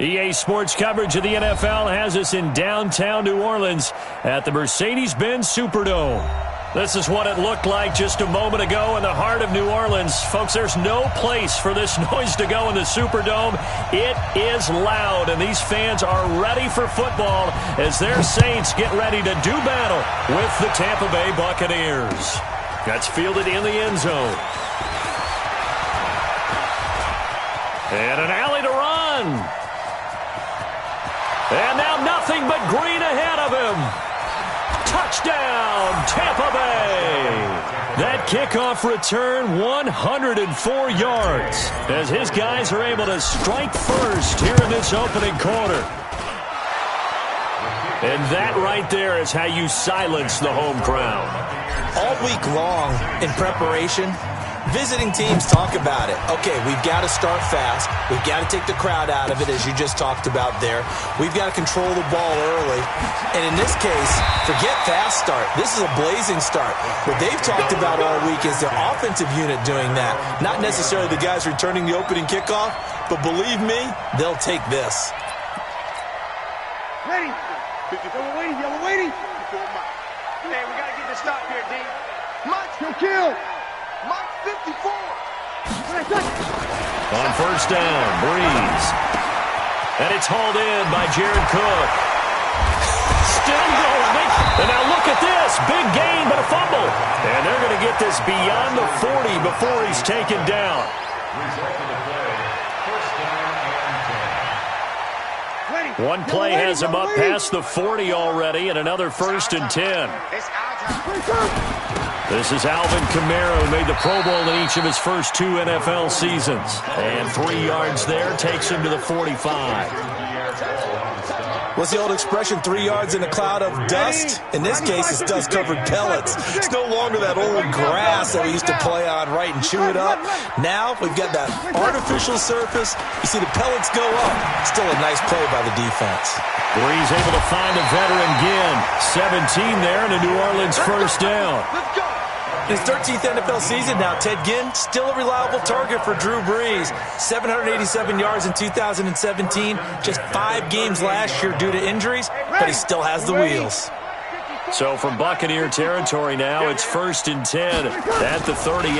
EA Sports coverage of the NFL has us in downtown New Orleans at the Mercedes-Benz Superdome. This is what it looked like just a moment ago in the heart of New Orleans. Folks, there's no place for this noise to go in the Superdome. It is loud, and these fans are ready for football as their Saints get ready to do battle with the Tampa Bay Buccaneers. That's fielded in the end zone. And an alley to run. And now nothing but green ahead of him. Touchdown, Tampa Bay. That kickoff return, 104 yards, as his guys are able to strike first here in this opening quarter. And that right there is how you silence the home crowd. All week long in preparation, visiting teams talk about it. Okay, we've got to start fast. We've got to take the crowd out of it, as you just talked about there. We've got to control the ball early. And in this case, forget fast start. This is a blazing start. What they've talked about all week is their offensive unit doing that. Not necessarily the guys returning the opening kickoff, but believe me, they'll take this. Ready. Yellow waiting. Hey, we got to get this stop here, D. Mike, no kill. Mike 54. On first down, Breeze. And it's hauled in by Jared Cook. Still going. And now look at this. Big gain, but a fumble. And they're going to get this beyond the 40 before he's taken down. One play has him up past the 40 already, and another 1st and 10. This is Alvin Kamara, who made the Pro Bowl in each of his first 2 NFL seasons. And 3 yards there takes him to the 45. What's the old expression, 3 yards in a cloud of dust? In this case, it's dust-covered pellets. It's no longer that old grass that we used to play on, right, and chew it up. Now we've got that artificial surface. You see the pellets go up. Still a nice play by the defense. Breeze able to find a veteran Ginn. 17 there and a New Orleans first down. In his 13th NFL season now, Ted Ginn, still a reliable target for Drew Brees. 787 yards in 2017, just 5 games last year due to injuries, but he still has the wheels. So from Buccaneer territory now, it's 1st and 10 at the 38.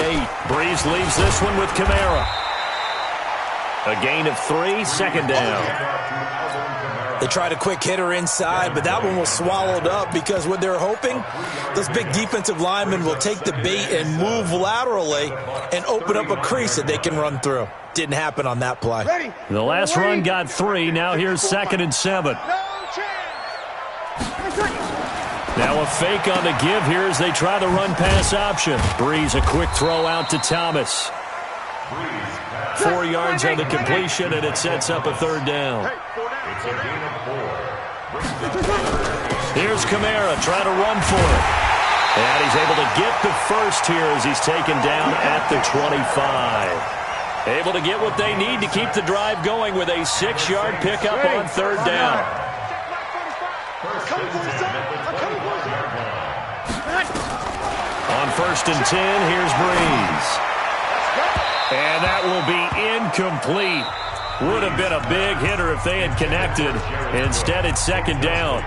Brees leaves this one with Kamara. A gain of 3, 2nd down. They tried a quick hitter inside, but that one was swallowed up because what they're hoping, those big defensive linemen will take the bait and move laterally and open up a crease that they can run through. Didn't happen on that play. The last run got 3. Now here's 2nd and 7. Now a fake on the give here as they try the run-pass option. Breeze a quick throw out to Thomas. 4 yards on the completion, and it sets up a 3rd down. Here's Kamara trying to run for it. And he's able to get the first here as he's taken down at the 25. Able to get what they need to keep the drive going with a 6-yard pickup on 3rd down. On 1st and 10, here's Breeze. And that will be incomplete. Would have been a big hitter if they had connected. Instead, it's 2nd down.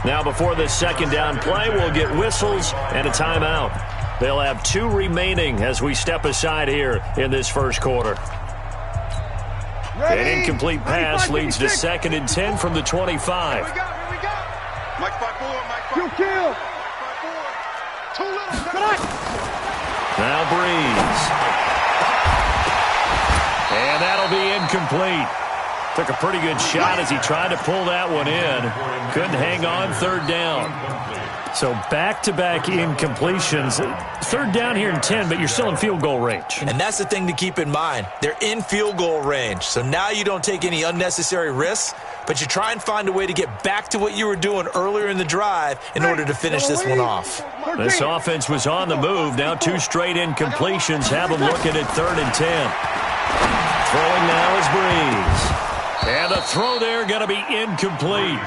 Now, before this 2nd down play, we'll get whistles and a timeout. They'll have 2 remaining as we step aside here in this first quarter. An incomplete pass leads to 2nd and 10 from the 25. Here we go. Mike 5-4, Mike 5-4. Too little. Now Breeze. And that'll be incomplete. Took a pretty good shot as he tried to pull that one in. Couldn't hang on, 3rd down. So back-to-back incompletions. 3rd down here in 10, but you're still in field goal range. And that's the thing to keep in mind. They're in field goal range. So now you don't take any unnecessary risks, but you try and find a way to get back to what you were doing earlier in the drive in order to finish this one off. This offense was on the move. Now 2 straight incompletions have them looking at 3rd and 10. Throwing now is Breeze. And the throw there going to be incomplete.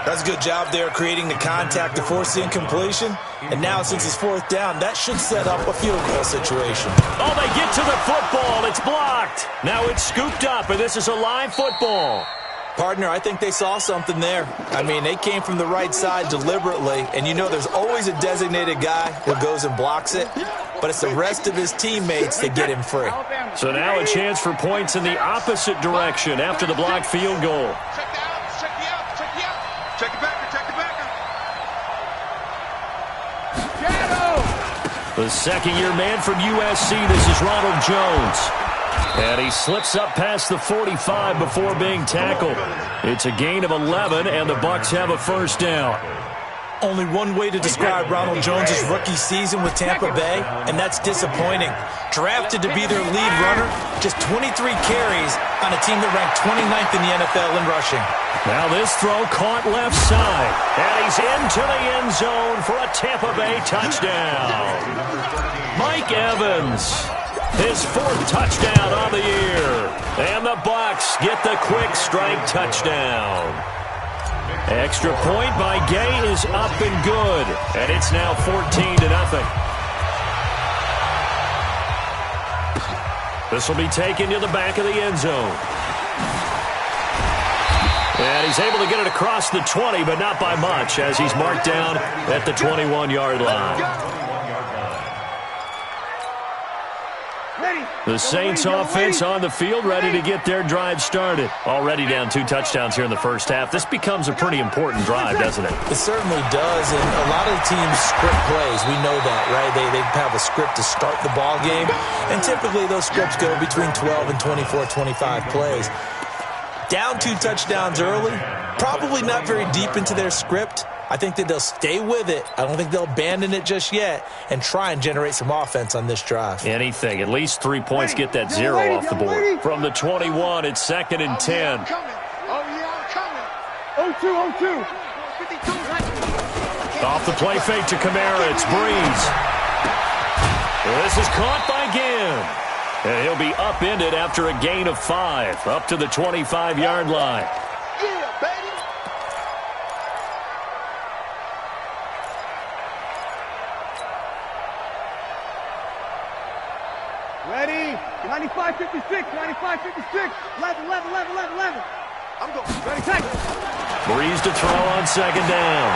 That's a good job there creating the contact to force the incompletion. And now since it's 4th down, that should set up a field goal situation. Oh, they get to the football. It's blocked. Now it's scooped up, and this is a live football. Partner, I think they saw something there. I mean, they came from the right side deliberately, and you know there's always a designated guy who goes and blocks it, but it's the rest of his teammates that get him free. So now a chance for points in the opposite direction after the blocked field goal. Check the out, check the out, check the out. Check it back, check it back. The second-year man from USC, this is Ronald Jones. And he slips up past the 45 before being tackled. It's a gain of 11, and the Bucs have a first down. Only one way to describe Ronald Jones' rookie season with Tampa Bay, and that's disappointing. Drafted to be their lead runner, just 23 carries on a team that ranked 29th in the NFL in rushing. Now this throw caught left side, and he's into the end zone for a Tampa Bay touchdown. Mike Evans, his 4th touchdown on the year, and the Bucs get the quick strike touchdown. Extra point by Gay is up and good, and it's now 14-0. This will be taken to the back of the end zone. And he's able to get it across the 20, but not by much, as he's marked down at the 21-yard line. The Saints offense on the field, ready to get their drive started. Already down 2 touchdowns here in the first half. This becomes a pretty important drive, doesn't it? It certainly does, and a lot of the teams script plays. We know that, right? They have a script to start the ball game, and typically those scripts go between 12 and 24, 25 plays. Down 2 touchdowns early, probably not very deep into their script. I think that they'll stay with it. I don't think they'll abandon it just yet and try and generate some offense on this drive. Anything. At least 3 points get that 0 off the board. From the 21, it's 2nd and 10. Oh, yeah, coming. 0-2. Off the play fake to Kamara, it's Breeze. This is caught by Ginn. And he'll be upended after a gain of 5, up to the 25-yard line. Yeah, baby. Ready? 95-56, 95-56. 11. I'm going. Ready, take. Breeze to throw on 2nd down.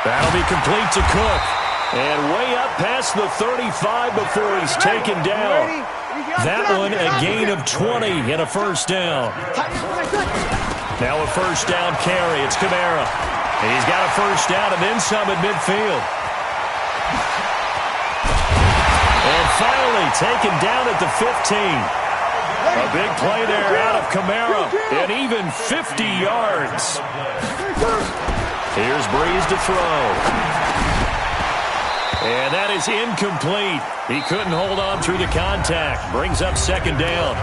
That'll be complete to Cook. And way up past the 35 before he's taken down. That one a gain of 20 and a first down. Now a first down carry. It's Kamara. He's got a first down and then some at midfield. And finally taken down at the 15. A big play there out of Kamara. And even 50 yards. Here's Breeze to throw. And that is incomplete. He couldn't hold on through the contact. Brings up 2nd down.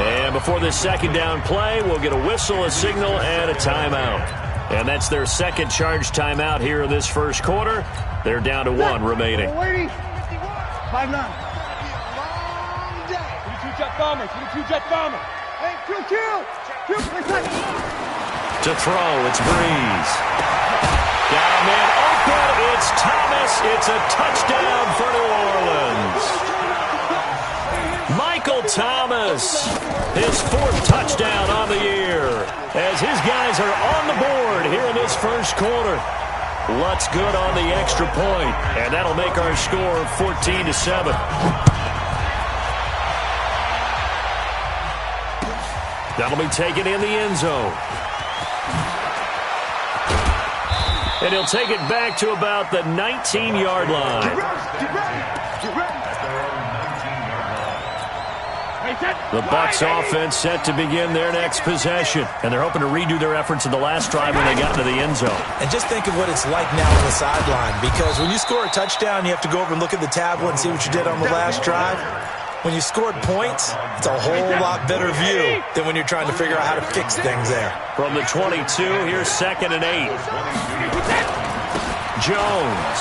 And before this 2nd down play, we'll get a whistle, a signal, and a timeout. And that's their 2nd charge timeout here in this first quarter. They're down to 1 remaining. 5-9. 22 jet bomber. Hey, kill. To throw, it's Breeze. Got a man open. It's Thomas. It's a touchdown for New Orleans. Michael Thomas, his 4th touchdown on the year, as his guys are on the board here in this first quarter. Lutz good on the extra point, and that'll make our score 14-7. That'll be taken in the end zone. And he'll take it back to about the 19-yard line. The Bucs offense set to begin their next possession. And they're hoping to redo their efforts in the last drive when they got into the end zone. And just think of what it's like now on the sideline. Because when you score a touchdown, you have to go over and look at the tablet and see what you did on the last drive. When you scored points, it's a whole lot better view than when you're trying to figure out how to fix things there. From the 22, here's 2nd and 8. Jones.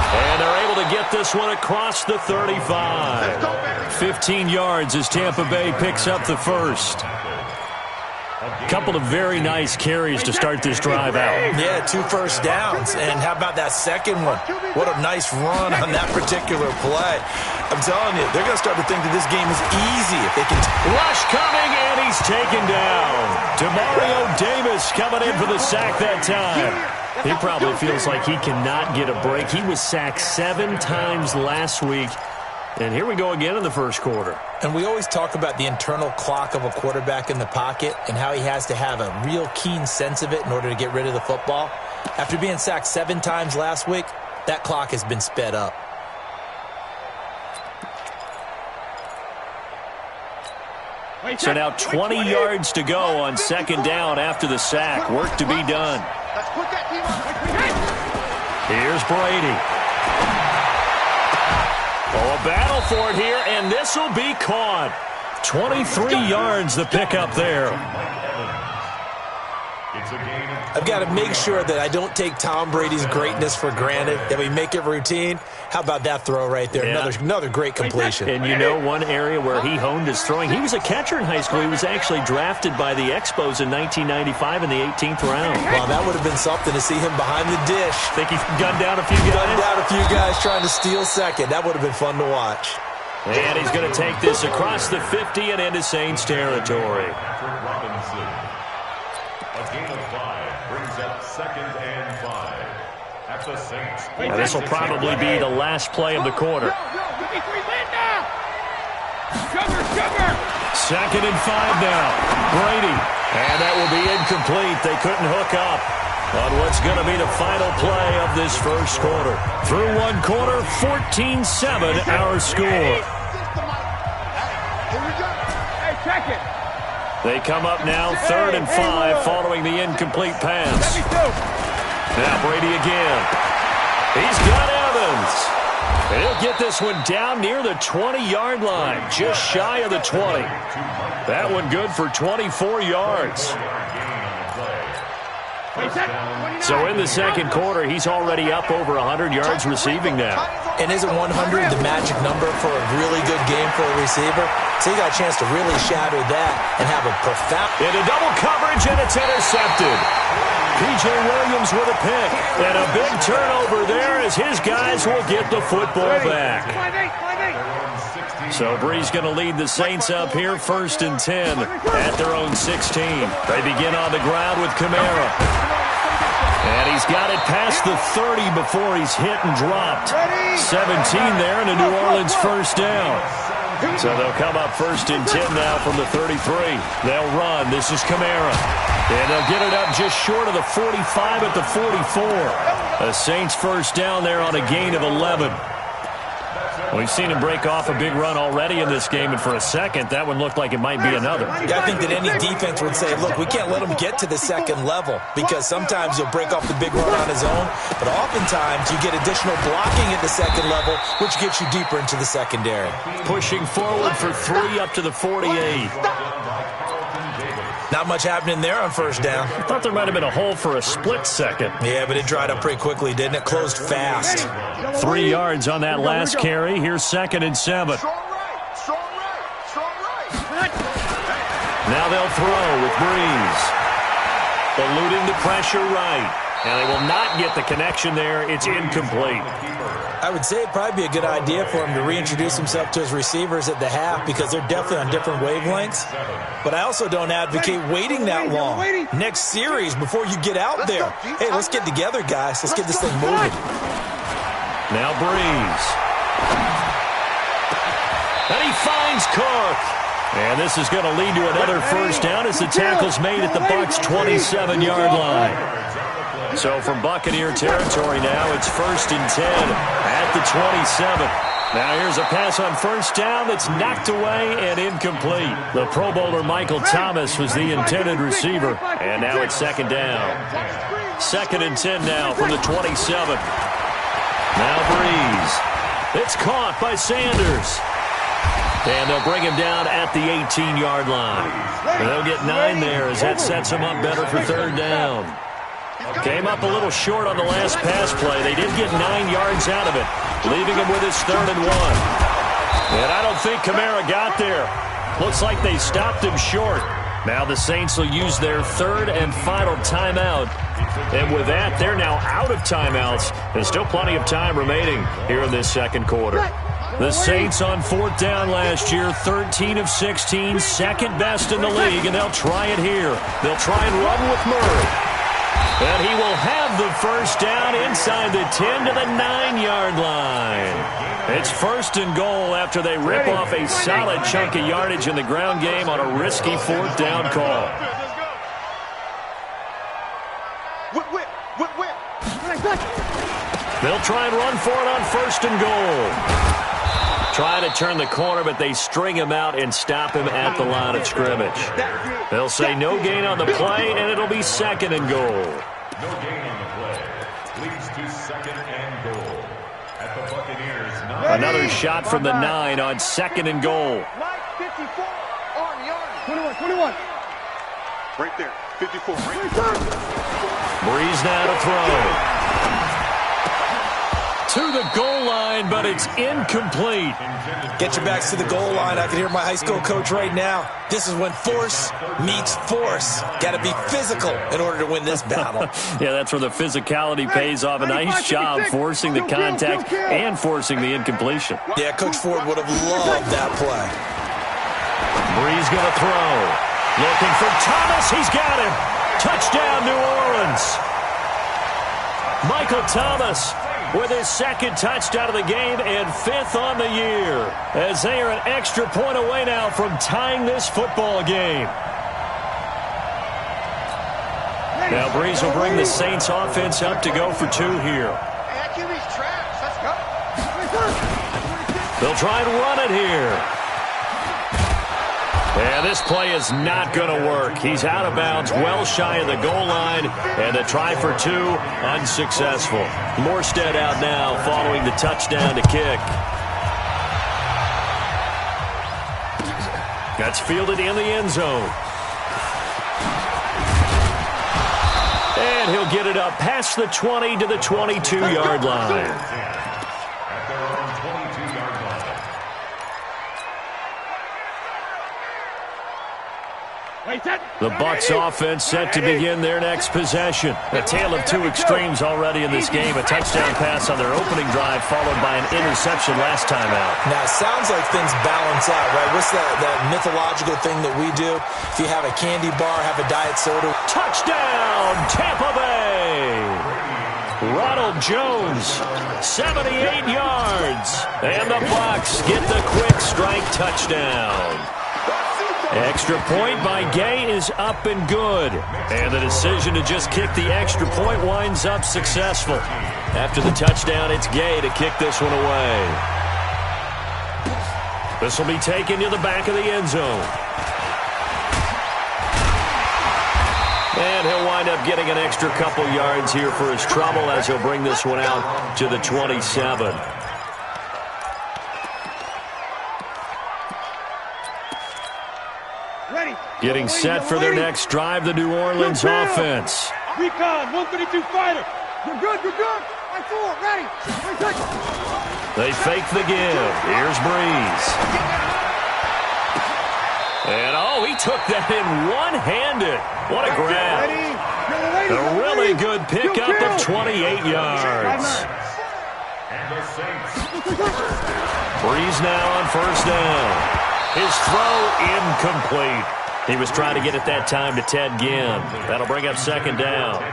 And they're able to get this one across the 35. 15 yards as Tampa Bay picks up the first. Couple of very nice carries to start this drive out. Yeah, 2 first downs. And how about that second one? What a nice run on that particular play. I'm telling you, they're going to start to think that this game is easy if they can. Rush coming, and he's taken down. Demario Davis coming in for the sack that time. He probably feels like he cannot get a break. He was sacked 7 times last week. And here we go again in the first quarter. And we always talk about the internal clock of a quarterback in the pocket and how he has to have a real keen sense of it in order to get rid of the football. After being sacked 7 times last week, that clock has been sped up. So now 20 yards to go on second down after the sack. Work to be done. Here's Brady. Oh, a battle for it here, and this will be caught. 23 yards the pickup there. I've got to make sure that I don't take Tom Brady's greatness for granted, that we make it routine. How about that throw right there? Yeah. Another great completion. And you know one area where he honed his throwing? He was a catcher in high school. He was actually drafted by the Expos in 1995 in the 18th round. Well, that would have been something to see him behind the dish. Think he gunned down a few guys? Gunned down a few guys trying to steal second. That would have been fun to watch. And he's going to take this across the 50 and into Saints territory. Now, this will probably be the last play of the quarter. Second and 5 now. Brady. And that will be incomplete. They couldn't hook up on what's going to be the final play of this first quarter. Through one quarter, 14-7 our score. They come up now, 3rd and 5 following the incomplete pass. Now Brady again. He's got Evans. And he'll get this one down near the 20-yard line, just shy of the 20. That one good for 24 yards. So in the second quarter, he's already up over 100 yards receiving now. And isn't 100 the magic number for a really good game for a receiver? So he got a chance to really shatter that and have a profound... Into double coverage, and it's intercepted. P.J. Williams with a pick. And a big turnover there as his guys will get the football back. So Bree's going to lead the Saints up here, 1st and 10 at their own 16. They begin on the ground with Kamara. And he's got it past the 30 before he's hit and dropped. 17 there and a New Orleans first down. So they'll come up 1st and 10 now from the 33. They'll run. This is Kamara. And they'll get it up just short of the 45 at the 44. The Saints first down there on a gain of 11. We've seen him break off a big run already in this game, and for a second, that one looked like it might be another. Yeah, I think that any defense would say, look, we can't let him get to the second level because sometimes he'll break off the big run on his own, but oftentimes you get additional blocking at the second level, which gets you deeper into the secondary. Pushing forward for 3 up to the 48. Not much happening there on first down. I thought there might have been a hole for a split second. Yeah, but it dried up pretty quickly, didn't it? Closed fast. 3 yards on that last carry. Here's 2nd and 7. Now they'll throw with Breeze. Eluding the pressure right. And they will not get the connection there. It's incomplete. I would say it'd probably be a good idea for him to reintroduce himself to his receivers at the half because they're definitely on different wavelengths. But I also don't advocate waiting that long. Next series before you get out there. Hey, let's get together, guys. Let's get this thing moving. Now Breeze. And he finds Cook. And this is going to lead to another first down as the tackle's made at the Bucs' 27-yard line. So from Buccaneer territory now, it's 1st and 10 at the 27. Now here's a pass on first down that's knocked away and incomplete. The Pro Bowler Michael Thomas was the intended receiver. And now it's 2nd down. 2nd and 10 now from the 27. Now Breeze. It's caught by Sanders. And they'll bring him down at the 18-yard line. They'll get 9 there as that sets him up better for 3rd down. Came up a little short on the last pass play. They did get 9 yards out of it, leaving him with his 3rd and 1. And I don't think Kamara got there. Looks like they stopped him short. Now the Saints will use their third and final timeout. And with that, they're now out of timeouts. There's still plenty of time remaining here in this second quarter. The Saints on fourth down last year, 13 of 16, second best in the league, and they'll try it here. They'll try and run with Murray. And he will have the first down inside the 10 to the 9-yard line. It's first and goal after they rip off a solid chunk of yardage in the ground game on a risky fourth down call. They'll try and run for it on first and goal. Try to turn the corner, but they string him out and stop him at the line of scrimmage. They'll say no gain on the play, and it'll be second and goal. No gain on the play. Leads to second and goal. At the Buccaneers, 9. Another shot from the 9 on second and goal. 54 on the arm. 21. Right there. 54. Breeze now to throw. To the goal line, but it's incomplete. Get your backs to the goal line. I can hear my high school coach right now. This is when force meets force. Got to be physical in order to win this battle. Yeah, that's where the physicality pays off. A nice job forcing the contact and forcing the incompletion. Yeah, Coach Ford would have loved that play. Breeze going to throw. Looking for Thomas. He's got him. Touchdown, New Orleans. Michael Thomas with his second touchdown of the game and fifth on the year, as they are an extra point away now from tying this football game. Now Breeze will bring the Saints offense up to go for 2 here. They'll try and run it here. And this play is not going to work. He's out of bounds, well shy of the goal line, and a try for 2, unsuccessful. Morstead out now following the touchdown to kick. That's fielded in the end zone. And he'll get it up past the 20 to the 22-yard line. The Bucs offense set to begin their next possession. A tale of 2 extremes already in this game. A touchdown pass on their opening drive followed by an interception last time out. Now, it sounds like things balance out, right? What's that mythological thing that we do? If you have a candy bar, have a diet soda. Touchdown, Tampa Bay! Ronald Jones, 78 yards. And the Bucs get the quick strike touchdown. Extra point by Gay is up and good. And the decision to just kick the extra point winds up successful. After the touchdown, it's Gay to kick this one away. This will be taken to the back of the end zone. And he'll wind up getting an extra couple yards here for his trouble as he'll bring this one out to the 27. Getting set for their next drive, the New Orleans offense. Recon, 132 fighter. You're good. I'm full, ready. They fake the give. Here's Breeze. And, he took that in one-handed. What a grab. A really good pickup of 28 yards. Breeze now on first down. His throw incomplete. He was trying to get it that time to Ted Ginn. That'll bring up second down.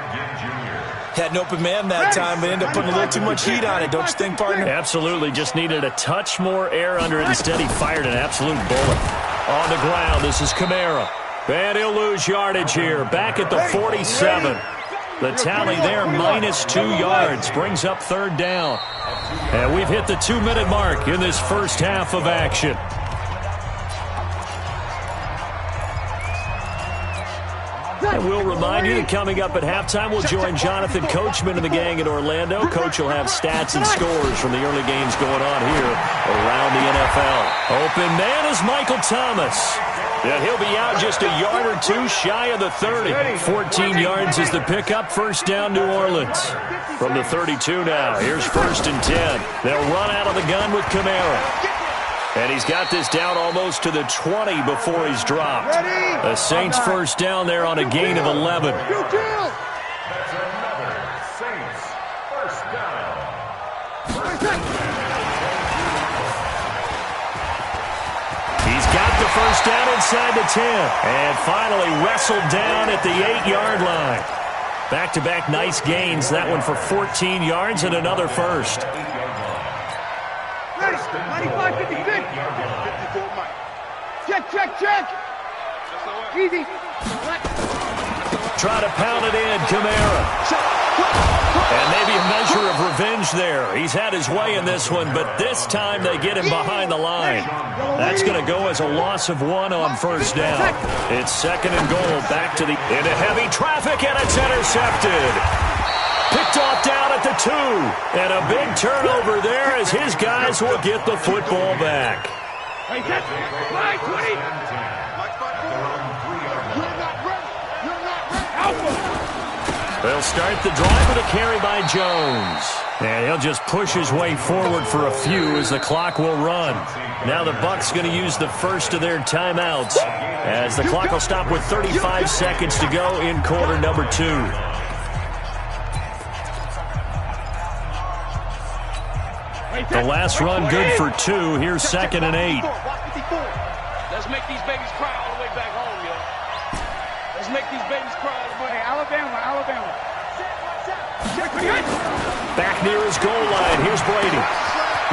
Had an open man that time, but ended up putting a little too much heat on it, don't you think, partner? Absolutely. Just needed a touch more air under it. Instead, he fired an absolute bullet. On the ground, this is Kamara. And he'll lose yardage here. Back at the 47. The tally there, -2 yards. Brings up third down. And we've hit the 2-minute mark in this first half of action. And we'll remind you that coming up at halftime, we'll join Jonathan Coachman and the gang in Orlando. Coach will have stats and scores from the early games going on here around the NFL. Open man is Michael Thomas. And he'll be out just a yard or 2 shy of the 30. 14 yards is the pickup. First down, New Orleans. From the 32 now. Here's 1st and 10. They'll run out of the gun with Kamara. And he's got this down almost to the 20 before he's dropped. The Saints first down there on a gain of 11. That's another Saints first down. He's got the first down inside the 10. And finally wrestled down at the 8-yard line. Back-to-back nice gains. That one for 14 yards and another first. 95, 56. 54, Mike. Check. Easy. Try to pound it in, Kamara. And maybe a measure of revenge there. He's had his way in this one, but this time they get him behind the line. That's going to go as a loss of 1 on first down. It's 2nd and goal, back to the into heavy traffic, and it's intercepted. Picked off down at the 2. And a big turnover there as his guys will get the football back. Hey, that's 20. They'll start the drive with a carry by Jones. And he'll just push his way forward for a few as the clock will run. Now the Bucs going to use the first of their timeouts as the clock will stop with 35 seconds to go in quarter number 2. The last run good for 2. Here's 2nd and 8. Let's make these babies cry all the way back home, yo. Let's make these babies cry all the way. Hey, Alabama. Back near his goal line. Here's Brady.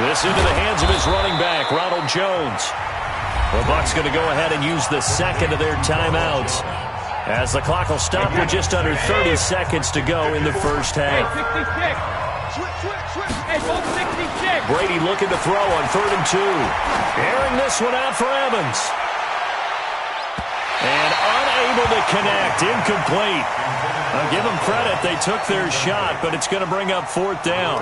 This into the hands of his running back, Ronald Jones. The Bucs going to go ahead and use the second of their timeouts as the clock will stop with just under 30 seconds to go in the first half. Brady looking to throw on 3rd and 2. Airing this one out for Evans. And unable to connect. Incomplete. I'll give them credit. They took their shot, but it's going to bring up 4th down.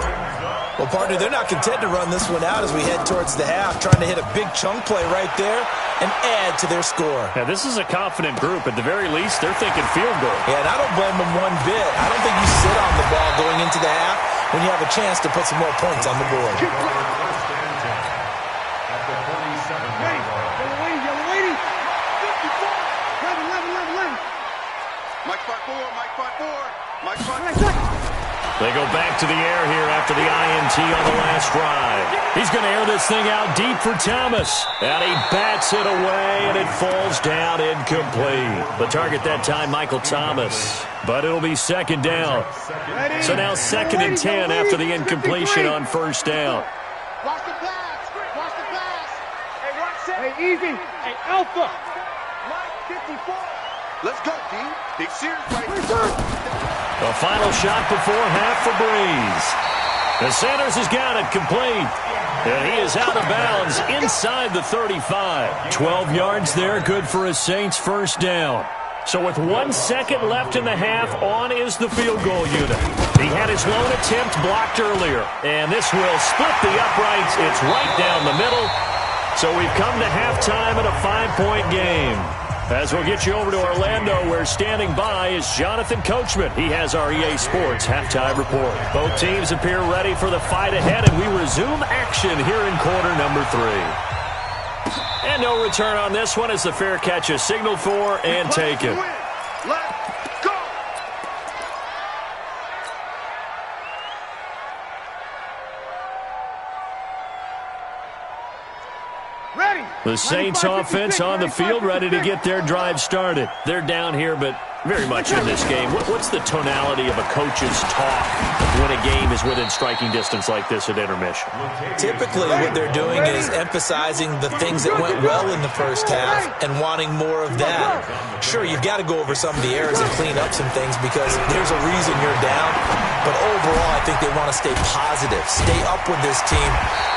Well, partner, they're not content to run this one out as we head towards the half, trying to hit a big chunk play right there and add to their score. Yeah, this is a confident group. At the very least, they're thinking field goal. Yeah, and I don't blame them one bit. I don't think you sit on the ball going into the half when you have a chance to put some more points on the board. They go back to the air here after the INT on the last drive. He's going to air this thing out deep for Thomas. And he bats it away, and it falls down incomplete. The target that time, Michael Thomas. But it'll be 2nd down. So now 2nd and 10 after the incompletion on first down. Watch the pass. Hey, watch it. Hey, easy. Hey, Alpha. Mike, 54. Let's go, D. Big series right here. The final shot before half for Breeze. The Sanders has got it complete. And he is out of bounds inside the 35. 12 yards there, good for a Saints first down. So with 1 second left in the half, on is the field goal unit. He had his lone attempt blocked earlier. And this will split the uprights. It's right down the middle. So we've come to halftime in a 5-point game. As we'll get you over to Orlando, where standing by is Jonathan Coachman. He has our EA Sports halftime report. Both teams appear ready for the fight ahead, and we resume action here in quarter number 3. And no return on this one as the fair catch is signaled for and taken. Let's go! Ready! The Saints offense on the field, ready to get their drive started. They're down here, but very much in this game. What's the tonality of a coach's talk when a game is within striking distance like this at intermission? Typically, what they're doing is emphasizing the things that went well in the first half and wanting more of that. Sure, you've got to go over some of the errors and clean up some things because there's a reason you're down. But overall, I think they want to stay positive, stay up with this team.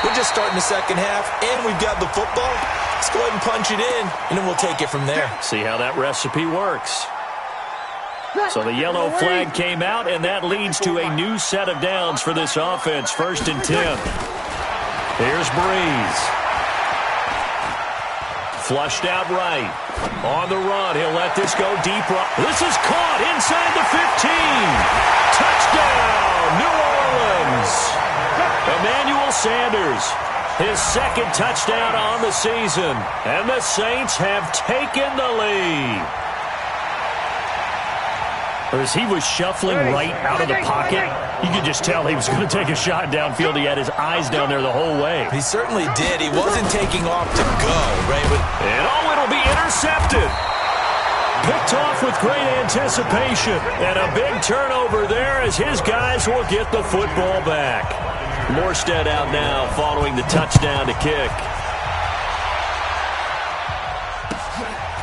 We're just starting the second half, and we've got the football. Let's go ahead and punch it in, and then we'll take it from there. See how that recipe works. So the yellow flag came out, and that leads to a new set of downs for this offense. 1st and 10. Here's Breeze. Flushed out right. On the run, he'll let this go deep. This is caught inside the 15. Touchdown, New Orleans. Emmanuel Sanders. his second touchdown on the season. And the Saints have taken the lead. As he was shuffling right out of the pocket, you could just tell he was going to take a shot downfield. He had his eyes down there the whole way. He certainly did. He wasn't taking off to go, right? And it'll be intercepted. Picked off with great anticipation. And a big turnover there as his guys will get the football back. Morstead out now following the touchdown to kick.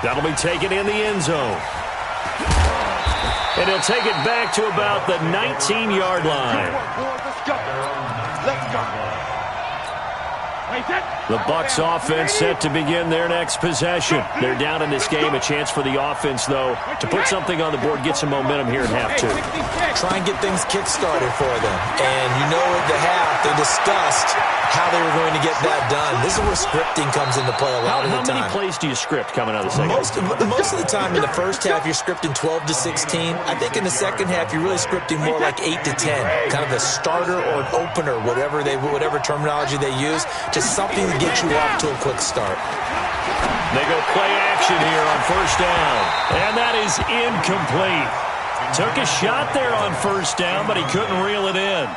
That'll be taken in the end zone. And he'll take it back to about the 19-yard line. Let's go. The Bucs offense set to begin their next possession. They're down in this game. A chance for the offense, though, to put something on the board, get some momentum here in half two. Try and get things kick-started for them. And you know at the half, they discussed how they were going to get that done. This is where scripting comes into play a lot of the time. How many plays do you script coming out of the second? Most of the time in the first half, you're scripting 12 to 16. I think in the second half, you're really scripting more like 8 to 10. Kind of a starter or an opener, whatever terminology they use. Just something to get you off to a quick start. They go play action here on first down. And that is incomplete. Took a shot there on first down, but he couldn't reel it in.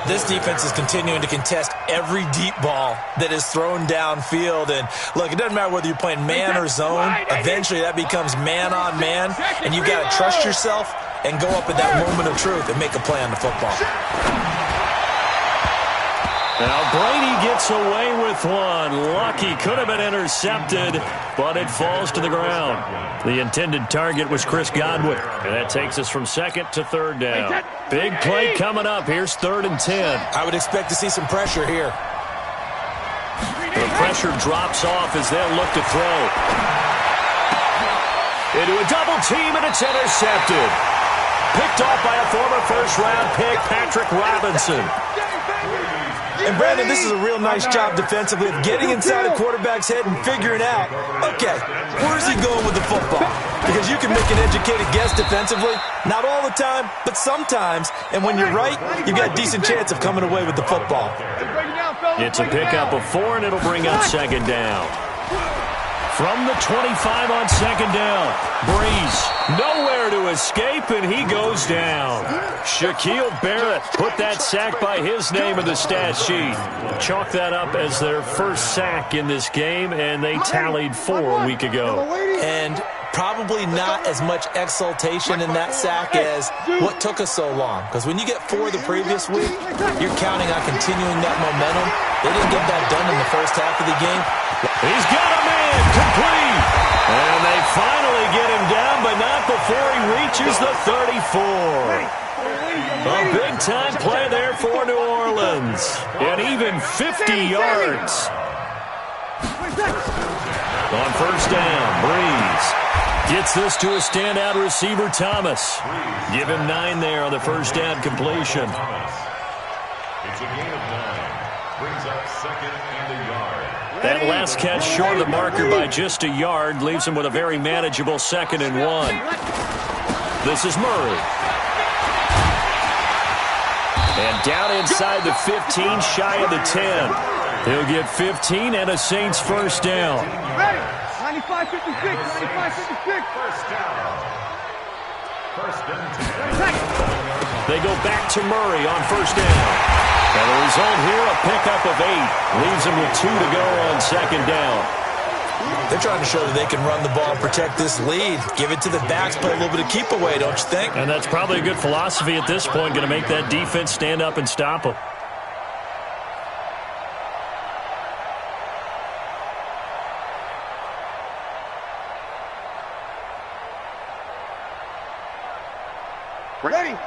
This defense is continuing to contest every deep ball that is thrown downfield. And, look, it doesn't matter whether you're playing man or zone. Eventually that becomes man on man, and you've got to trust yourself and go up at that moment of truth and make a play on the football. Now Brady gets away with one. Lucky, could have been intercepted, but it falls to the ground. The intended target was Chris Godwin, and that takes us from second to third down. Big play coming up. Here's 3rd and 10. I would expect to see some pressure here. The pressure drops off as they'll look to throw. Into a double team, and it's intercepted. Picked off by a former first-round pick, Patrick Robinson. And, Brandon, this is a real nice job defensively of getting inside a quarterback's head and figuring out, okay, where's he going with the football? Because you can make an educated guess defensively. Not all the time, but sometimes. And when you're right, you've got a decent chance of coming away with the football. It's a pickup of 4, and it'll bring up second down. From the 25 on second down, Breeze nowhere to escape, and he goes down. Shaquille Barrett put that sack by his name in the stat sheet. Chalk that up as their first sack in this game, and they tallied 4 a week ago. And probably not as much exultation in that sack as what took us so long. Because when you get 4 the previous week, you're counting on continuing that momentum. They didn't get that done in the first half of the game. He's got a man, complete. And they finally get him down, but not before he reaches the 34. A big-time play there for New Orleans. And even 50 yards. On first down, Breeze gets this to a standout receiver, Thomas. Give him 9 there on the first down completion. It's a gain of 9. Brings up second and a yard. That last catch short of the marker by just a yard leaves him with a very manageable 2nd and 1. This is Murray. And down inside the 15, shy of the 10. He'll get 15 and a Saints first down. 95-56, 95-56. First down. First and 10. They go back to Murray on first down. And the result here, a pickup of 8. Leaves him with 2 to go on second down. They're trying to show that they can run the ball and protect this lead. Give it to the backs, play a little bit of keep away, don't you think? And that's probably a good philosophy at this point, going to make that defense stand up and stop them. Ready.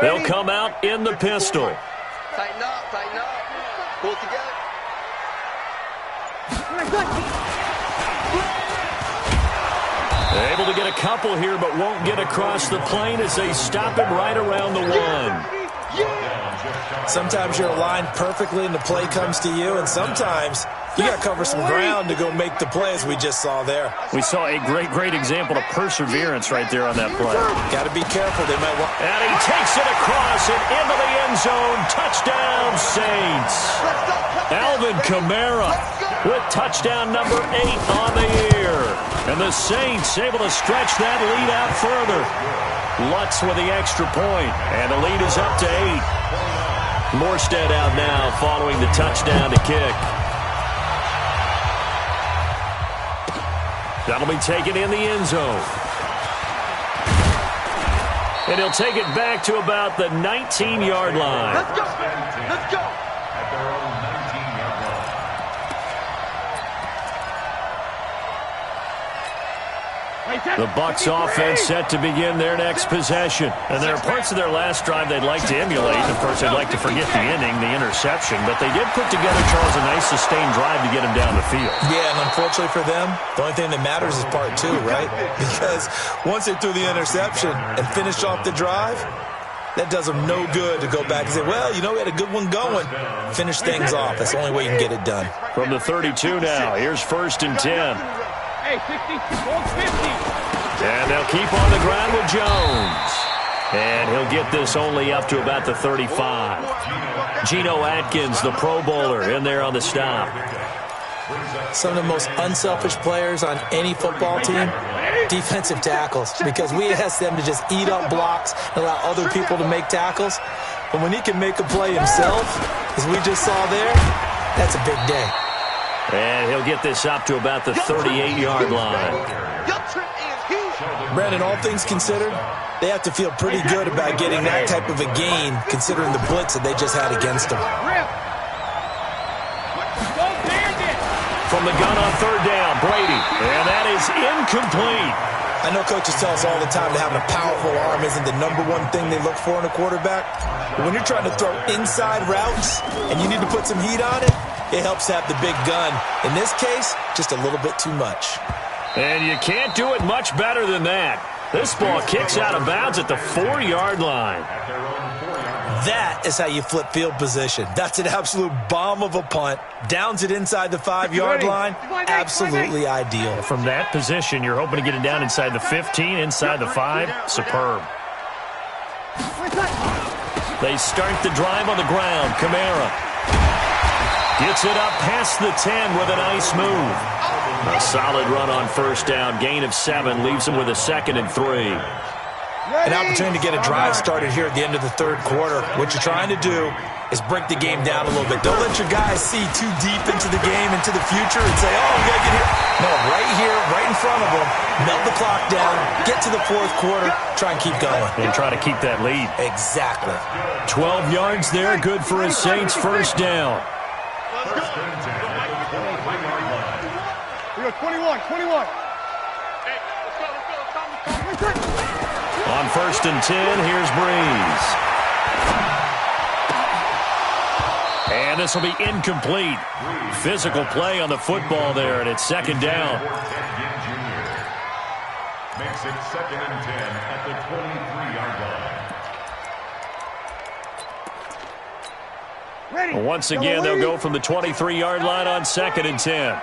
They'll come out in the pistol. Tighten up, tighten up. Pull it together. They're able to get a couple here, but won't get across the plane as they stop him right around the 1. Sometimes you're aligned perfectly and the play comes to you, and sometimes you got to cover some ground to go make the play, as we just saw there. We saw a great example of perseverance right there on that play. Got to be careful. They might want. And he takes it across and into the end zone. Touchdown, Saints. Alvin Kamara with touchdown number 8 on the year. And the Saints able to stretch that lead out further. Lutz with the extra point, and the lead is up to 8. Morstead out now following the touchdown to kick. That'll be taken in the end zone. And he'll take it back to about the 19-yard line. Let's go. Let's go. At their own 19-yard line. The Bucs offense set to begin their next possession. And there are parts of their last drive they'd like to emulate. Of course, they'd like to forget the ending, the interception. But they did put together, Charles, a nice sustained drive to get him down the field. Yeah, and unfortunately for them, the only thing that matters is part 2, right? Because once they threw the interception and finished off the drive, that does them no good to go back and say, well, you know, we had a good one going. Finish things off. That's the only way you can get it done. From the 32 now, here's 1st and 10. Hey, 50, 50. And they'll keep on the ground with Jones. And he'll get this only up to about the 35. Geno Atkins, the Pro Bowler, in there on the stop. Some of the most unselfish players on any football team, defensive tackles, because we ask them to just eat up blocks and allow other people to make tackles. But when he can make a play himself, as we just saw there, that's a big day. And he'll get this up to about the 38-yard line. Brandon, all things considered, they have to feel pretty good about getting that type of a gain, considering the blitz that they just had against them. From the gun on 3rd down, Brady. And that is incomplete. I know coaches tell us all the time that having a powerful arm isn't the #1 thing they look for in a quarterback. But when you're trying to throw inside routes and you need to put some heat on it, it helps to have the big gun. In this case, just a little bit too much. And you can't do it much better than that. This ball kicks out of bounds at the 4-yard line. That is how you flip field position. That's an absolute bomb of a punt. Downs it inside the 5-yard line. Absolutely ideal. From that position, you're hoping to get it down inside the 15, inside the 5. Superb. They start the drive on the ground. Kamara gets it up past the 10 with a nice move. A solid run on 1st down. Gain of 7 leaves him with a 2nd and 3. An opportunity to get a drive started here at the end of the 3rd quarter. What you're trying to do is break the game down a little bit. Don't let your guys see too deep into the game, into the future, and say, oh, we got to get here. No, right here, right in front of them, melt the clock down, get to the 4th quarter, try and keep going. And try to keep that lead. Exactly. 12 yards there, good for a Saints 1st down. We got 21. Hey, let's go. On 1st and 10, here's Breeze. And this will be incomplete. Physical play on the football there, and it's 2nd down. Makes it 2nd and 10 at the 23-yard line. Once again, they'll go from the 23-yard line on 2nd and 10.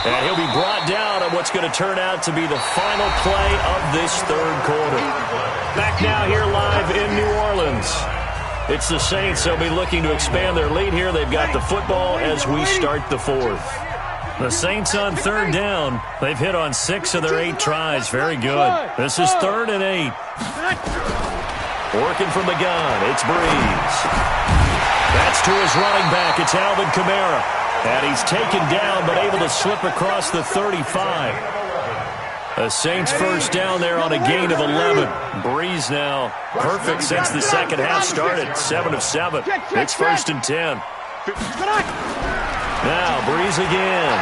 And he'll be brought down on what's going to turn out to be the final play of this 3rd quarter. Back now here live in New Orleans. It's the Saints. They'll be looking to expand their lead here. They've got the football as we start the 4th. The Saints on 3rd down. They've hit on 6 of their 8 tries. Very good. This is 3rd and 8. Working from the gun. It's Breeze. That's to his running back. It's Alvin Kamara. And he's taken down but able to slip across the 35. The Saints 1st down there on a gain of 11. Breeze now perfect since the 2nd half started. 7 of 7. It's 1st and 10. Now Breeze again.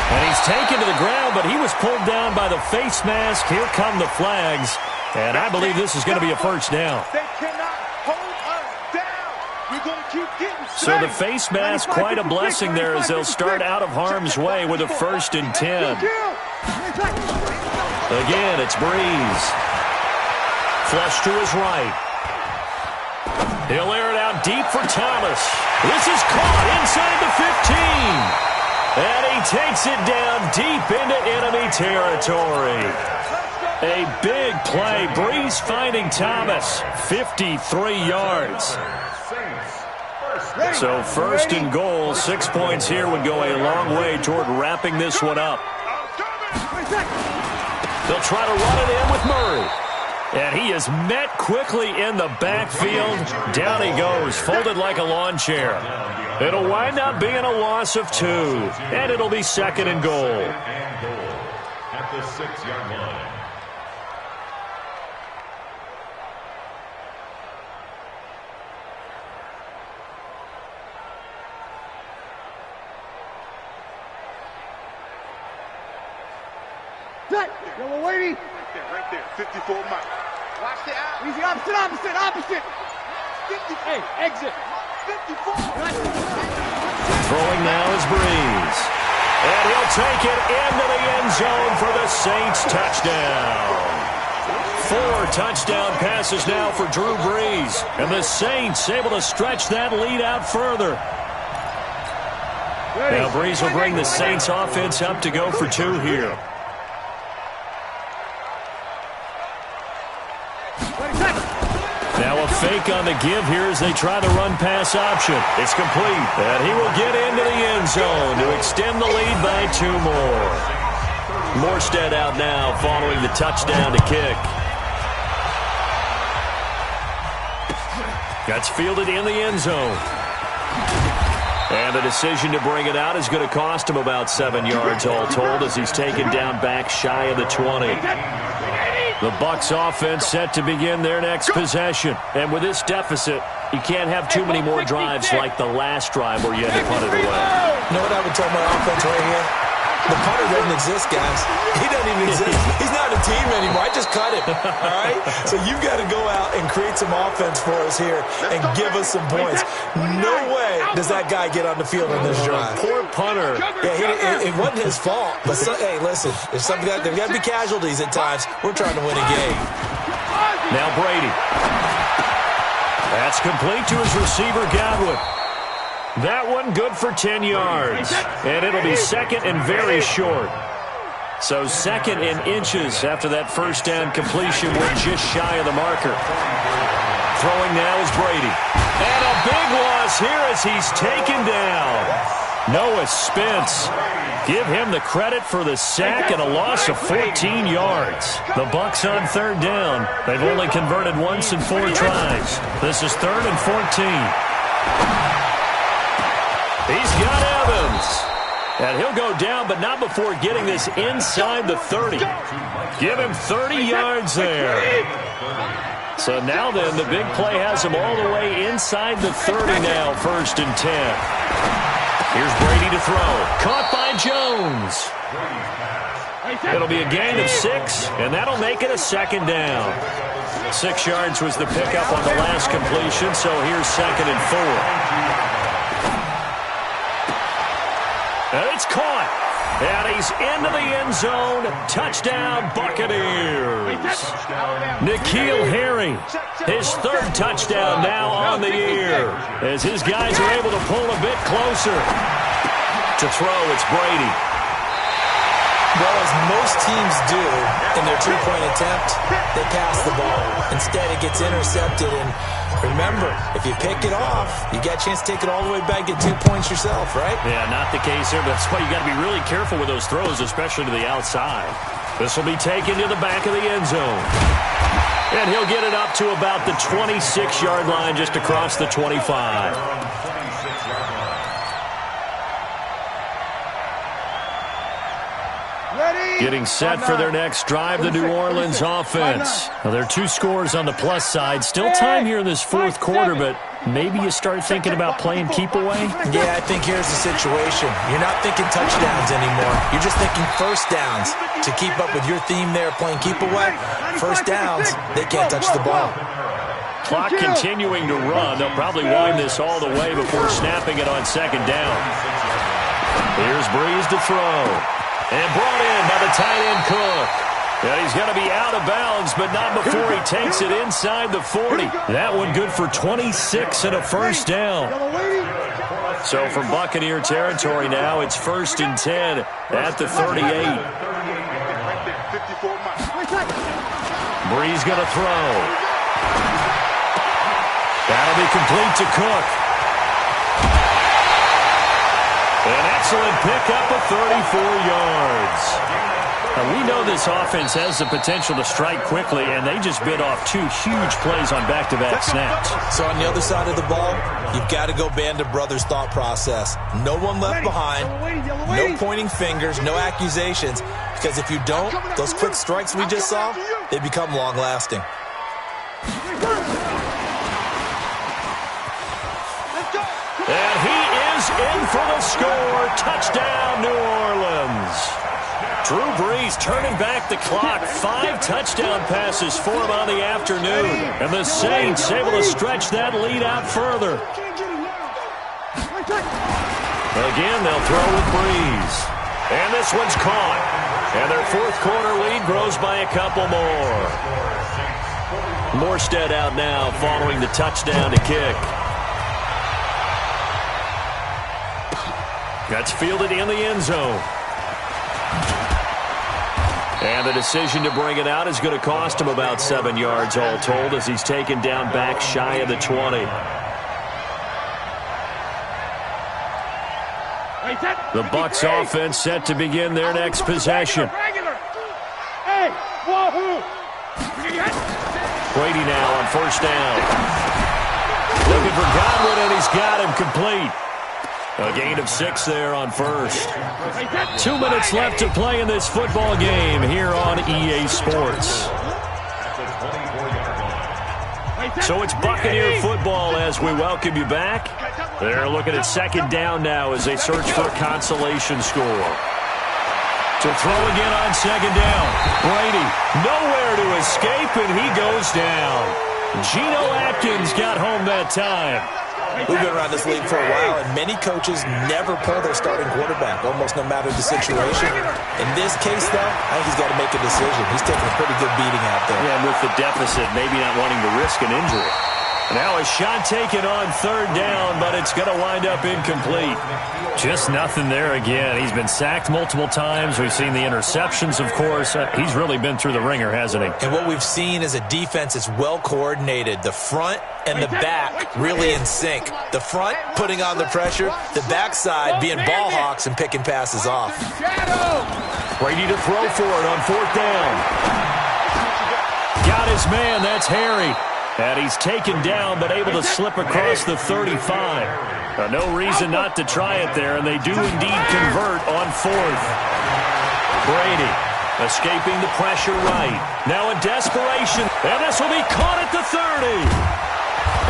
And he's taken to the ground, but he was pulled down by the face mask. Here come the flags. And I believe this is going to be a 1st down. So the face mask, quite a blessing there as they'll start out of harm's way with a 1st and 10. Again, it's Breeze. Flush to his right. He'll air it out deep for Thomas. This is caught inside the 15. And he takes it down deep into enemy territory. A big play. Breeze finding Thomas. 53 yards. So first and goal, 6 points here would go a long way toward wrapping this one up. They'll try to run it in with Murray. And he is met quickly in the backfield. Down he goes, folded like a lawn chair. It'll wind up being a loss of 2. And it'll be second and goal. At the 6-yard line. Yellow lady. Right there. 54 Mike. Watch the out. Easy, opposite. 50. Hey, exit. 54. Throwing now is Breeze. And he'll take it into the end zone for the Saints touchdown. 4 touchdown passes now for Drew Brees. And the Saints able to stretch that lead out further. Now Breeze will bring the Saints offense up to go for 2 here. Now a fake on the give here as they try the run-pass option. It's complete, and he will get into the end zone to extend the lead by 2 more. Morstead out now following the touchdown to kick. That's fielded in the end zone. And the decision to bring it out is going to cost him about 7 yards all told as he's taken down back shy of the 20. The Bucs offense set to begin their next possession. And with this deficit, you can't have too many more drives like the last drive where you had to punt it away. You know what I would tell my offense right here? The punter doesn't exist, guys. He doesn't even exist. He's not a team anymore. I just cut him, all right? So you've got to go out and create some offense for us here and give us some points. No way does that guy get on the field on this drive. Poor punter. Yeah, it wasn't his fault. But, hey, listen, there's got to be casualties at times. We're trying to win a game. Now Brady. That's complete to his receiver, Godwin. That one good for 10 yards. And it'll be second and very short. So second in inches after that first down completion. We're just shy of the marker. Throwing now is Brady. And a big loss here as he's taken down. Noah Spence. Give him the credit for the sack and a loss of 14 yards. The Bucs on third down. They've only converted once in 4 tries. This is 3rd and 14. He's got Evans. And he'll go down, but not before getting this inside the 30. Give him 30 yards there. So now then, the big play has him all the way inside the 30 now, 1st and 10. Here's Brady to throw. Caught by Jones. It'll be a gain of 6, and that'll make it a 2nd down. 6 yards was the pickup on the last completion, so here's 2nd and 4. And it's caught. And he's into the end zone. Touchdown, Buccaneers. N'Keal Harry, his 3rd touchdown now on the year. As his guys are able to pull a bit closer. To throw, it's Brady. Well, as most teams do in their 2-point attempt, they pass the ball. Instead, it gets intercepted. And remember, if you pick it off, you got a chance to take it all the way back, get 2 points yourself, right? Yeah, not the case here, but that's why you got to be really careful with those throws, especially to the outside. This will be taken to the back of the end zone. And he'll get it up to about the 26-yard line, just across the 25. Getting set for their next drive, the New Orleans offense. Now, there are 2 scores on the plus side. Still time here in this 4th quarter, but maybe you start thinking about playing keep away? Yeah, I think here's the situation. You're not thinking touchdowns anymore. You're just thinking first downs. To keep up with your theme there, playing keep away, first downs, they can't touch the ball. Clock continuing to run. They'll probably wind this all the way before snapping it on 2nd down. Here's Breeze to throw. And brought in by the tight end Cook. And he's going to be out of bounds, but not before he takes it inside the 40. That one good for 26 and a first down. So from Buccaneer territory now, it's 1st and 10 at the 38. Brees going to throw. That'll be complete to Cook. An excellent pickup of 34 yards. Now, we know this offense has the potential to strike quickly, and they just bit off 2 huge plays on back-to-back snaps. So on the other side of the ball, you've got to go Band of Brothers thought process. No one left behind, no pointing fingers, no accusations, because if you don't, those quick strikes we just saw, they become long-lasting. And he is in for the score. Touchdown, New Orleans. Drew Brees turning back the clock. 5 touchdown passes for him on the afternoon. And the Saints able to stretch that lead out further. Again, they'll throw with Brees. And this one's caught. And their fourth quarter lead grows by a couple more. Morstead out now following the touchdown to kick. That's fielded in the end zone. And the decision to bring it out is going to cost him about 7 yards all told as he's taken down back shy of the 20. The Bucs offense set to begin their next possession. Brady now on first down. Looking for Godwin, and he's got him complete. A gain of 6 there on first. 2 minutes left to play in this football game here on EA Sports. So it's Buccaneer football as we welcome you back. They're looking at second down now as they search for a consolation score. To throw again on second down. Brady nowhere to escape, and he goes down. Geno Atkins got home that time. We've been around this league for a while, and many coaches never pull their starting quarterback, almost no matter the situation. In this case, though, I think he's got to make a decision. He's taking a pretty good beating out there. Yeah, and with the deficit, maybe not wanting to risk an injury. Now a shot taken on third down, but it's going to wind up incomplete. Just nothing there again. He's been sacked multiple times. We've seen the interceptions, of course. He's really been through the ringer, hasn't he? And what we've seen is a defense that's well coordinated. The front and the back really in sync. The front putting on the pressure, the backside being ball hawks and picking passes off. Brady to throw for it on fourth down. Got his man, that's Harry. And he's taken down, but able to slip across the 35. No reason not to try it there, and they do indeed convert on fourth. Brady escaping the pressure right. Now in desperation, and this will be caught at the 30.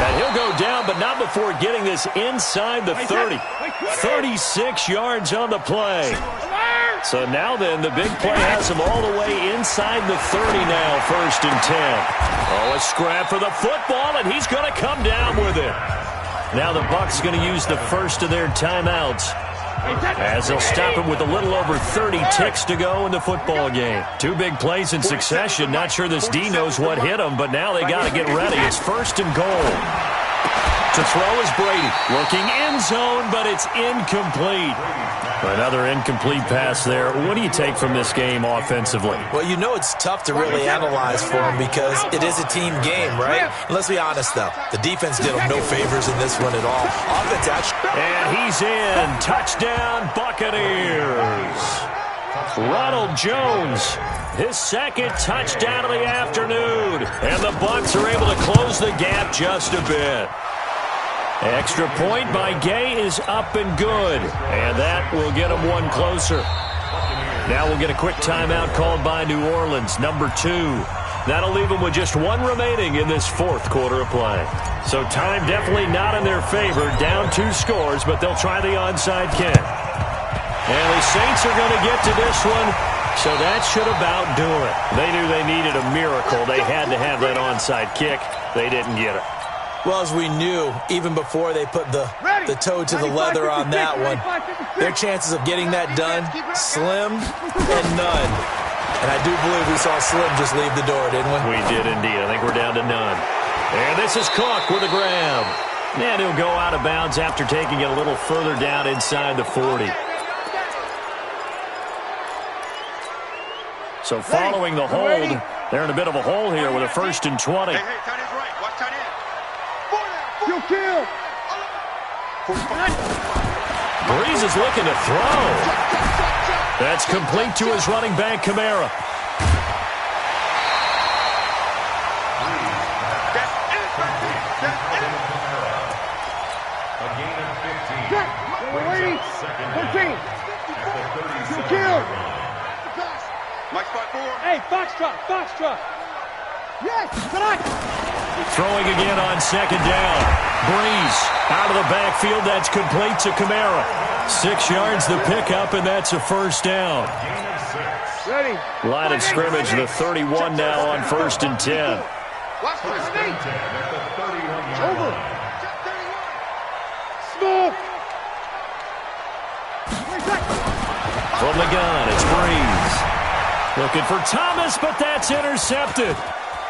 And he'll go down, but not before getting this inside the 30. 36 yards on the play. So now then, the big play has him all the way inside the 30 now, first and 10. Oh, a scrap for the football, and he's going to come down with it. Now the Bucs going to use the first of their timeouts as they'll stop it with a little over 30 ticks to go in the football game. 2 big plays in succession. Not sure this D knows what hit him, but now they got to get ready. It's first and goal. To throw is Brady. Looking end zone, but it's incomplete. Another incomplete pass there. What do you take from this game offensively? Well, you know it's tough to really analyze for them because it is a team game, right? Let's be honest, though. The defense did them no favors in this one at all. Offense actually... And he's in. Touchdown, Buccaneers. Ronald Jones, his second touchdown of the afternoon. And the Bucs are able to close the gap just a bit. Extra point by Gay is up and good, and that will get him one closer. Now we'll get a quick timeout called by New Orleans, number 2. That'll leave them with just 1 remaining in this fourth quarter of play. So time definitely not in their favor, down 2 scores, but they'll try the onside kick. And the Saints are going to get to this one, so that should about do it. They knew they needed a miracle. They had to have that onside kick. They didn't get it. Well, as we knew, even before they put the toe to the leather on that one, their chances of getting that done, slim and none. And I do believe we saw Slim just leave the door, didn't we? We did indeed. I think we're down to none. And this is Cook with a grab. And he'll go out of bounds after taking it a little further down inside the 40. So following the hold, They're in a bit of a hole here with a 1st and 20. Hey, tight end's right. Watch tight end. Kill. Breeze is looking to throw. That's complete to his running back, Kamara. A gain of 15. We're waiting. 14. Kill. Mike spot 4. Hey, Foxtrot. Yes, tonight. Throwing again on 2nd down. Breeze out of the backfield. That's complete to Kamara. 6 yards the pickup, and that's a 1st down. Ready. Line of scrimmage, the 31 now on 1st and 10. Watch for the snake. At the 31-yard Over. line. Small. From the gun, it's Breeze. Looking for Thomas, but that's intercepted.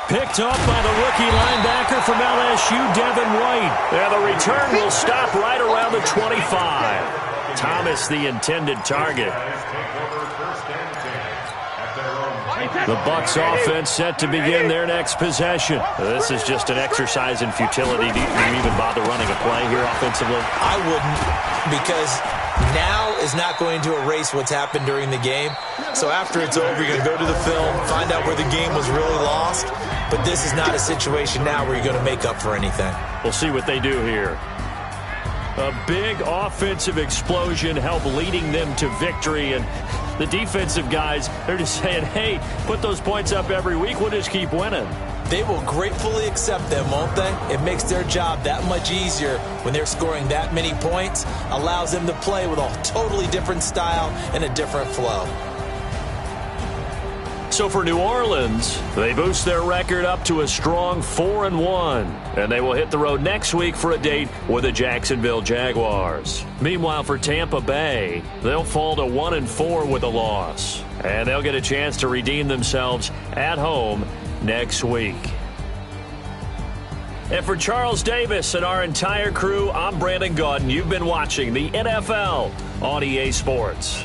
Picked off by the rookie linebacker from LSU, Devin White. And the return will stop right around the 25. Thomas, the intended target. The Bucs offense set to begin their next possession. This is just an exercise in futility. Do you even bother running a play here offensively? I wouldn't, because now is not going to erase what's happened during the game. So after it's over, you're going to go to the film, find out where the game was really lost. But this is not a situation now where you're going to make up for anything. We'll see what they do here. A big offensive explosion helped leading them to victory, and the defensive guys, they're just saying, hey, put those points up every week, we'll just keep winning. They will gratefully accept them, won't they? It makes their job that much easier when they're scoring that many points, allows them to play with a totally different style and a different flow. So for New Orleans, they boost their record up to a strong 4-1, and they will hit the road next week for a date with the Jacksonville Jaguars. Meanwhile, for Tampa Bay, they'll fall to 1-4 with a loss, and they'll get a chance to redeem themselves at home next week. And for Charles Davis and our entire crew, I'm Brandon Gaudin. You've been watching the NFL on EA Sports.